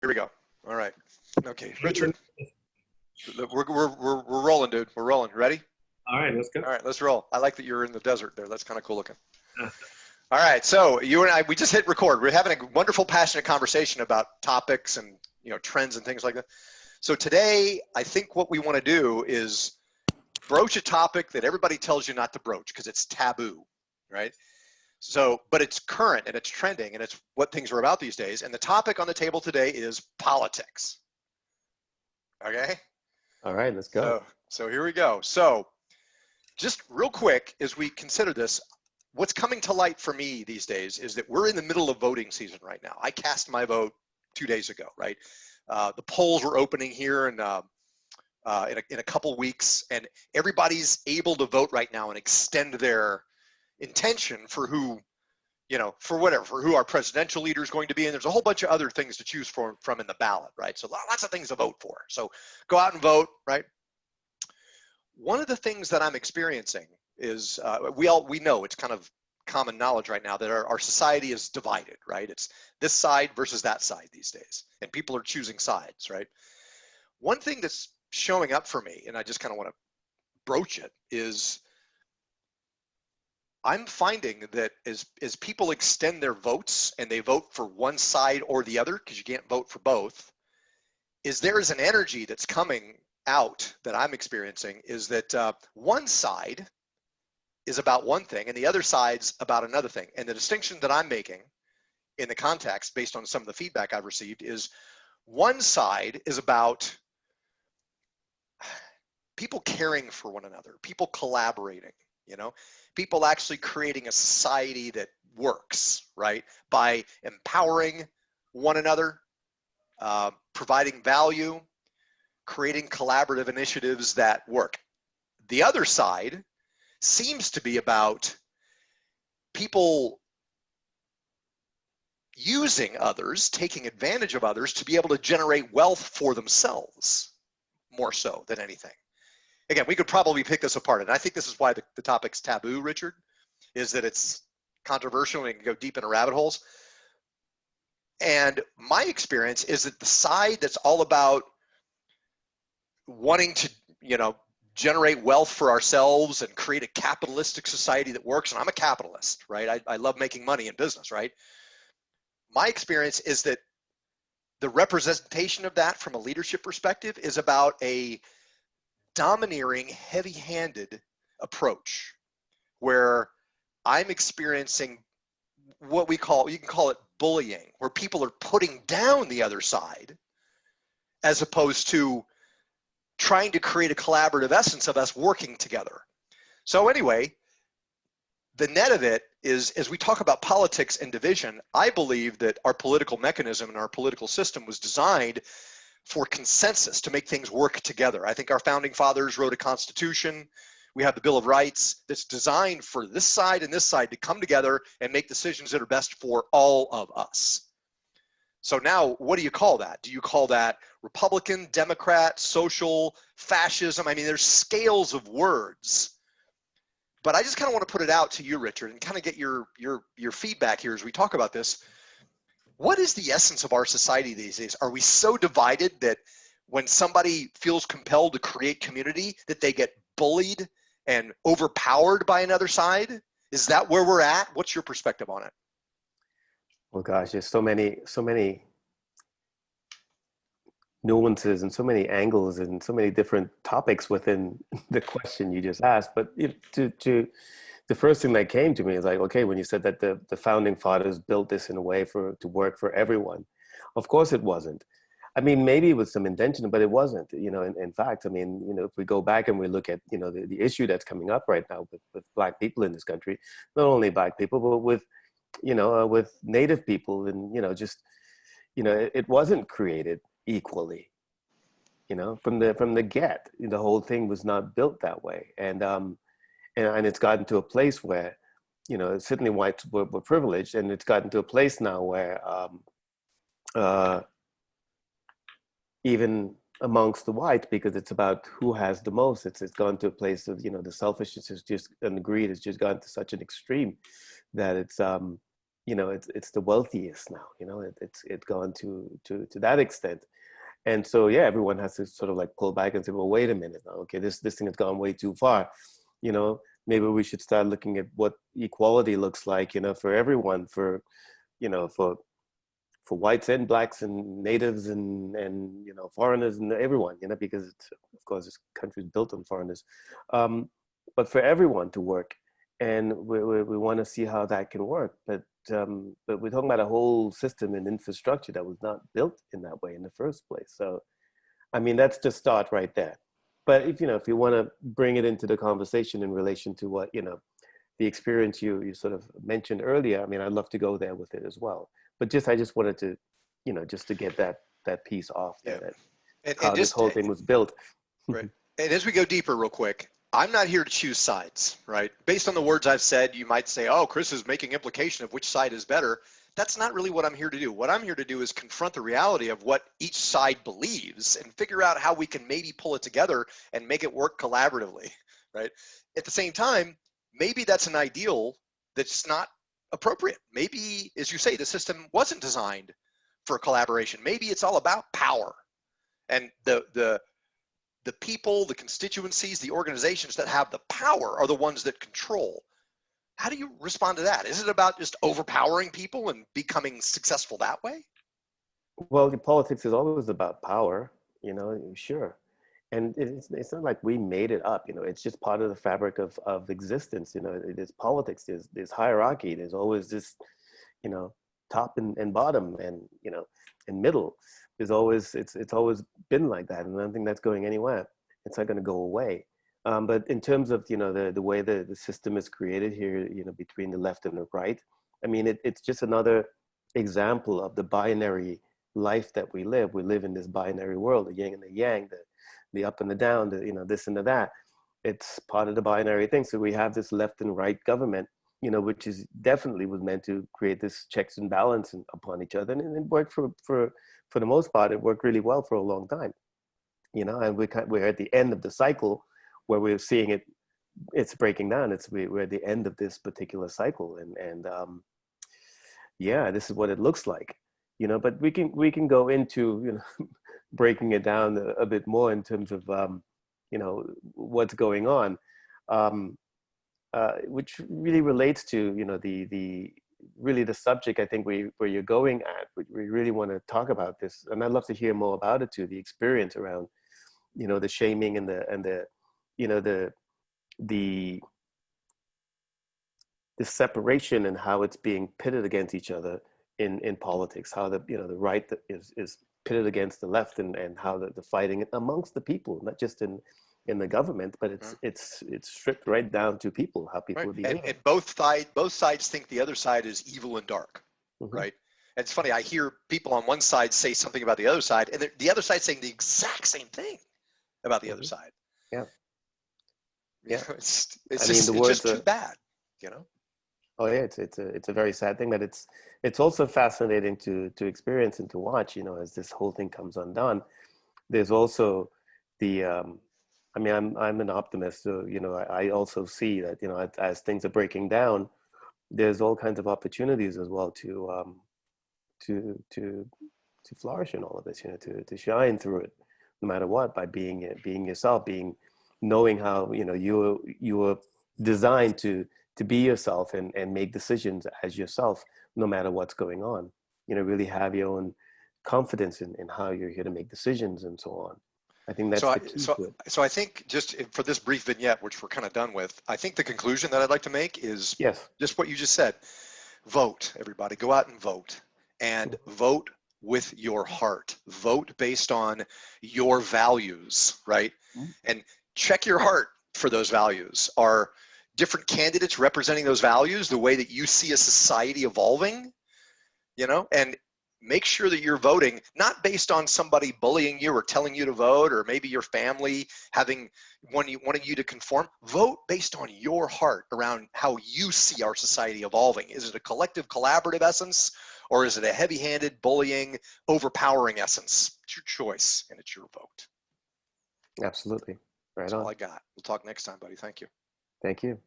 Here we go. All right. Okay, Richard, we're rolling, dude. We're rolling. Ready? All right, let's go. All right, let's roll. I like that you're in the desert there. That's kind of cool looking. All right, so you and I, we just hit record. We're having a wonderful, passionate conversation about topics and trends and things like that. So today, I think what we want to do is broach a topic that everybody tells you not to broach because it's taboo, right? So, but it's current and it's trending and it's what things are about these days. And the topic on the table today is politics. Okay? All right, let's go. So here we go. So just real quick, as we consider this, what's coming to light for me these days is that we're in the middle of voting season right now. I cast my vote 2 days ago, right? The polls were opening here in a couple weeks, and everybody's able to vote right now and extend their intention for who, for whatever, for who our presidential leader is going to be. And there's a whole bunch of other things to choose from in the ballot, right? So lots of things to vote for. So go out and vote, right? One of the things that I'm experiencing is we know it's kind of common knowledge right now that our society is divided, right? It's this side versus that side these days, and people are choosing sides, right? One thing that's showing up for me, and I just kind of want to broach it, is I'm finding that as people extend their votes and they vote for one side or the other, because you can't vote for both, there is an energy that's coming out that I'm experiencing is that one side is about one thing and the other side's about another thing. And the distinction that I'm making in the context based on some of the feedback I've received is one side is about people caring for one another, people collaborating, people actually creating a society that works, right? By empowering one another, providing value, creating collaborative initiatives that work. The other side seems to be about people using others, taking advantage of others to be able to generate wealth for themselves more so than anything. Again, we could probably pick this apart, and I think this is why the topic's taboo, Richard, is that it's controversial and it can go deep into rabbit holes. And my experience is that the side that's all about wanting to, generate wealth for ourselves and create a capitalistic society that works, and I'm a capitalist, right? I love making money in business, right? My experience is that the representation of that from a leadership perspective is about a domineering, heavy-handed approach where I'm experiencing what you can call it bullying, where people are putting down the other side as opposed to trying to create a collaborative essence of us working together. So anyway, the net of it is, as we talk about politics and division, I believe that our political mechanism and our political system was designed for consensus, to make things work together. I think our founding fathers wrote a constitution. We have the Bill of Rights that's designed for this side and this side to come together and make decisions that are best for all of us. So now, what do you call that? Do you call that Republican, Democrat, social, fascism? I mean, there's scales of words. But I just kind of want to put it out to you, Richard, and kind of get your feedback here as we talk about this. What is the essence of our society these days? Are we so divided that when somebody feels compelled to create community, that they get bullied and overpowered by another side? Is that where we're at? What's your perspective on it? Well, gosh, there's so many nuances and so many angles and so many different topics within the question you just asked. But the first thing that came to me is like, okay, when you said that the founding fathers built this in a way to work for everyone, of course it wasn't. I mean, maybe with some intention, but it wasn't. In fact, I mean, if we go back and we look at the issue that's coming up right now with Black people in this country, not only Black people, but with with Native people, and it wasn't created equally. From the get, the whole thing was not built that way, and it's gotten to a place where, certainly whites were privileged, and it's gotten to a place now where even amongst the whites, because it's about who has the most, it's gone to a place of, the selfishness is just, and the greed has just gone to such an extreme that it's the wealthiest now. It's gone to that extent. And so, yeah, everyone has to sort of like pull back and say, well, wait a minute now. Okay, this thing has gone way too far. Maybe we should start looking at what equality looks like, for everyone, for whites and blacks and natives and foreigners and everyone, because of course this country is built on foreigners, but for everyone to work, and we want to see how that can work. But we're talking about a whole system and infrastructure that was not built in that way in the first place. So I mean, that's the start right there. But if you want to bring it into the conversation in relation to what the experience you sort of mentioned earlier, I mean, I'd love to go there with it as well. But I just wanted to, just to get that piece off there, Yeah. that And how this just whole thing was built. right. And as we go deeper, real quick, I'm not here to choose sides, right? Based on the words I've said, you might say, oh, Chris is making implication of which side is better. That's not really what I'm here to do. What I'm here to do is confront the reality of what each side believes and figure out how we can maybe pull it together and make it work collaboratively, right? At the same time, maybe that's an ideal that's not appropriate. Maybe, as you say, the system wasn't designed for collaboration. Maybe it's all about power, and the people, the constituencies, the organizations that have the power are the ones that control. How do you respond to that? Is it about just overpowering people and becoming successful that way? Well, the politics is always about power, sure. And it's not like we made it up, it's just part of the fabric of existence. There's politics, there's hierarchy, there's always this, you know, top and bottom and middle. It's always been like that. And I don't think that's going anywhere. It's not going to go away. But in terms of, the way the system is created here, between the left and the right, I mean, it's just another example of the binary life that we live. We live in this binary world, the yin and the yang, the up and the down, this and the that. It's part of the binary thing. So we have this left and right government, which is definitely was meant to create this checks and balance upon each other. And it worked for the most part. It worked really well for a long time, and we're at the end of the cycle where we're seeing it's breaking down. We're at the end of this particular cycle. And yeah, this is what it looks like, but we can go into, breaking it down a bit more in terms of, what's going on, which really relates to, the really the subject, I think, where you're going at. We really want to talk about this, and I'd love to hear more about it too, the experience around, the shaming and the the the separation and how it's being pitted against each other in politics, how the right is pitted against the left, and how the fighting amongst the people, not just in the government, but it's stripped right down to people, how Right. people behave. And both sides think the other side is evil and dark, Mm-hmm. right? And it's funny, I hear people on one side say something about the other side, and the other side saying the exact same thing about the other Mm-hmm. side. Yeah, You yeah. know, it's I mean, the it's words just too are. bad, you know. Oh yeah, it's a very sad thing, but it's also fascinating to experience and to watch. As this whole thing comes undone, there's also the. I mean, I'm an optimist, so I also see that as things are breaking down, there's all kinds of opportunities as well to to to flourish in all of this, to shine through it, no matter what, by being yourself, knowing how you were designed to be yourself and make decisions as yourself, no matter what's going on. Really have your own confidence in how you're here to make decisions and so on. I think So that's I the key so to it. so I think just for this brief vignette, which we're kind of done with, I think the conclusion that I'd like to make is Yes. just what you just said. Vote, everybody. Go out and vote. And Mhm. vote with your heart. Vote based on your values, right? And check your heart for those values. Are different candidates representing those values the way that you see a society evolving? And make sure that you're voting not based on somebody bullying you or telling you to vote, or maybe your family wanting you to conform. Vote based on your heart around how you see our society evolving. Is it a collective collaborative essence, or is it a heavy-handed bullying overpowering essence? It's your choice, and it's your vote. Absolutely. Right That's all on. I got. We'll talk next time, buddy. Thank you. Thank you.